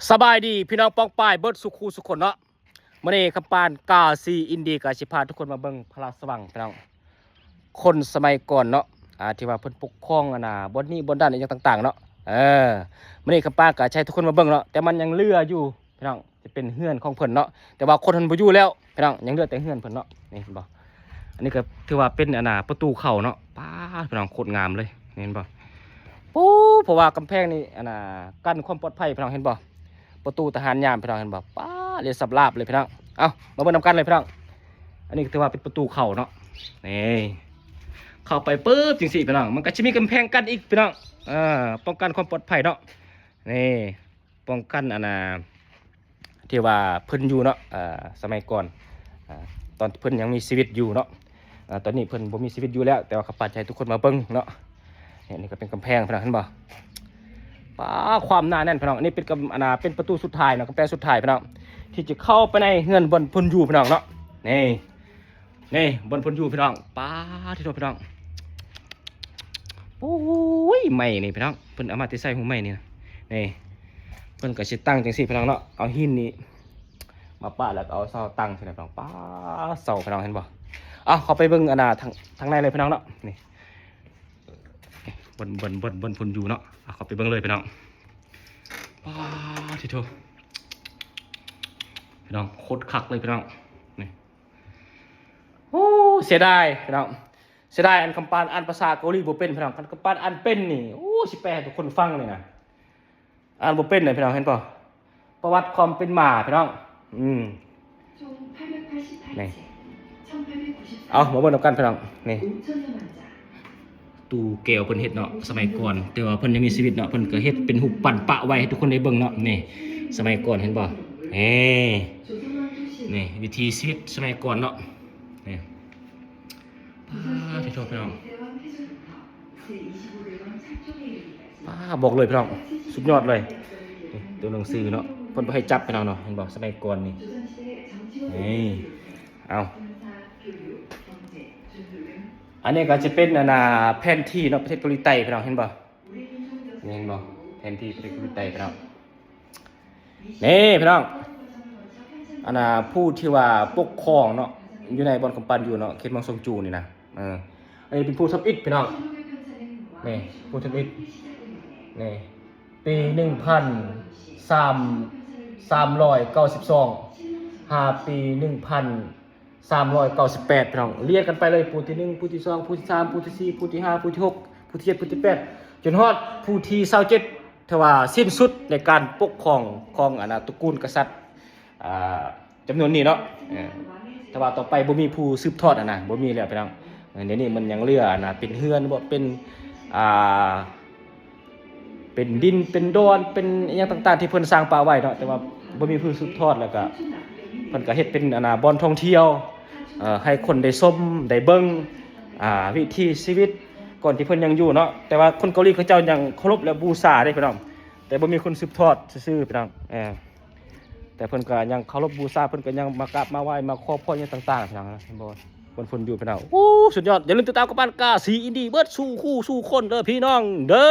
สบายดีพี่น้องป้องป้ายเบิร์ดสุขูสุขคนเนาะมื่อนี้คำปานกาซีอินดีกาชิพาทุกคนมาเบิ่งพระสว่างพี่น้องคนสมัยก่อนเนาะที่ว่าเพิ่นปกครองบนนี้บนด้านอย่างต่างๆเนาะมื่อนี้คำปานกาใช้ทุกคนมาเบิ่งเนาะแต่มันยังเหลืออยู่พี่น้องจะเป็นเฮือนของเพิ่นเนาะแต่ว่าคนเพิ่นบ่อยู่แล้วพี่น้องยังเหลือแต่เฮือนเพิ่นเนาะนี่เห็นบ่อันนี้ก็ถือว่าเป็นประตูเข้าเนาะป้าพี่น้องโคตรงามเลยเห็นบ่โอ้เพราะว่ากำแพงนี่กั้นความปลอดภัยพี่น้องเห็นบ่ประตูทหารยามพี่น้องเห็นบ่ป้าเรียสับลาบเลยพี่น้องเอามาเบิ่งนำกันเลยพี่น้องอันนี้ถือว่าเป็นประตูเข้าเนาะนี่เข้าไปปุ๊บจังซี่พี่น้องมันก็จะมีกำแพงกั้นอีกพี่น้องป้องกันความปลอดภัยเนาะนี่ป้องกันที่ว่าเพิ่นอยู่เนาะสมัยก่อนตอนเพิ่นยังมีชีวิตอยู่เนาะตอนนี้เพิ่นบ่มีชีวิตอยู่แล้วแต่ว่าข้าพเจ้าให้ทุกคนมาเบิ่งเนาะนี่ก็เป็นกำแพงพี่น้องเห็นบ่ป้าความหนาแน่นพี่น้องอันนี้เป็นเป็นประตูสุดท้ายเนาะกำแพงสุดท้ายพี่น้องที่จะเข้าไปในเฮือนบนพลอยู่พี่น้องเนาะนี่บนพลอยู่พี่น้องป้าที่โตพี่น้องโอ้ยไม่นี่พี่น้องเพิ่นเอามาติใส่หูไม่นี่นี่เพิ่นก็สิตั้งจังซี่พี่น้องเนาะเอาหินนี่มาปะแล้วก็เอาเสาตั้งใส่พี่น้องป้าเสาพี่น้องเห็นบ่เอาเข้าไปเบิ่งทางในเลยพี่น้องเนาะนี่บนพลอยู่เนาะเข้าไปเบิ่งเลยพี่น้องป้าที่โตพี่น้องโคตรคักเลยพี่น้องนี่โอ้เสียดายพี่น้องเสียดายอันคำปานอันภาษาเกาหลีบ่เป็นพี่น้องคำปานอันเป็นนี่โอ้สิแปลให้ทุกคนฟังเลยนะอ่านบ่เป็นเลยพี่น้องเห็นป่ะประวัติความเป็นมาพี่น้องนี่เอามาเบิ่งกันพี่น้องนี่ตู้แก้วเพิ่นเฮ็ดเนาะสมัยก่อนแต่ว่าเพิ่นยังมีชีวิตเนาะเพิ่นก็เฮ็ดเป็นหุบปั่นปะไว้ให้ทุกคนได้เบิ่งเนาะนี่สมัยก่อนเห็นป่ะนี่วิธีชีวิตสมัยก่อนเนาะนี่ที่ชอบพี่น้องบอกเลยพี่น้องสุดยอดเลยตัวหนังสือเนาะเพิ่นบ่ให้จับพี่น้องเนาะเห็นบ่สมัยก่อนนี่เอาอันนี้ก็จะเป็นแผนที่เนาะประเทศเกาหลีใต้พี่น้องเห็นบ่นี่เห็นบ่แผนที่ประเทศเกาหลีใต้พี่น้องนี่พี่น้องผู้ที่ว่าปกครองเนาะอยู่ในบอนคำปันอยู่เนาะเขตเมืองซงจูนี่นะอันนี้เป็นผู้ทำอิฐพี่น้องนี่ผู้ทำอิฐนี่ปี1392 ปี1398พี่น้องเรียกกันไปเลยผู้ที่1ผู้ที่2ผู้ที่3ผู้ที่4ผู้ที่5ผู้ที่6ผู้ที่7ผู้ที่8จนฮอดผู้ที่27ถ้าว่าสิ้นสุดในการปกครองของตระกูลกษัตริย์จำนวนนี้เนาะแต่ว่าต่อไปบ่มีผู้สืบทอดบ่มีแล้วพี่น้องเดี๋ยวนี้มันยังเหลือเป็นเฮือนบ่เป็นดินเป็นดอนเป็นอย่างต่างๆที่เพิ่นสร้างป่าไว้เนาะแต่ว่าบ่มีผู้สืบทอดแล้วก็เพิ่นก็เฮ็ดเป็นบ่อนท่องเที่ยวให้คนได้ชมได้เบิ่งวิถีชีวิตก่อนที่เพิ่นยังอยู่เนาะแต่ว่าคนเกาหลีเขาเจ้ายังเคารพและบูชาได้พี่น้องแต่บ่มีคนสืบทอดซื่อๆพี่น้องแต่เพิ่นก็ยังเคารพบูชาเพิ่นก็ยังมากราบมาไหว้มาขอพรอย่างต่างๆพี่น้องเห็นบ่บนฝนอยู่พี่น้องโอ้สุดยอดอย่าลืมติดตามกับบ้านกาสีอินดี้เบิร์ดสู่คู่สู่คนเด้อพี่น้องเด้อ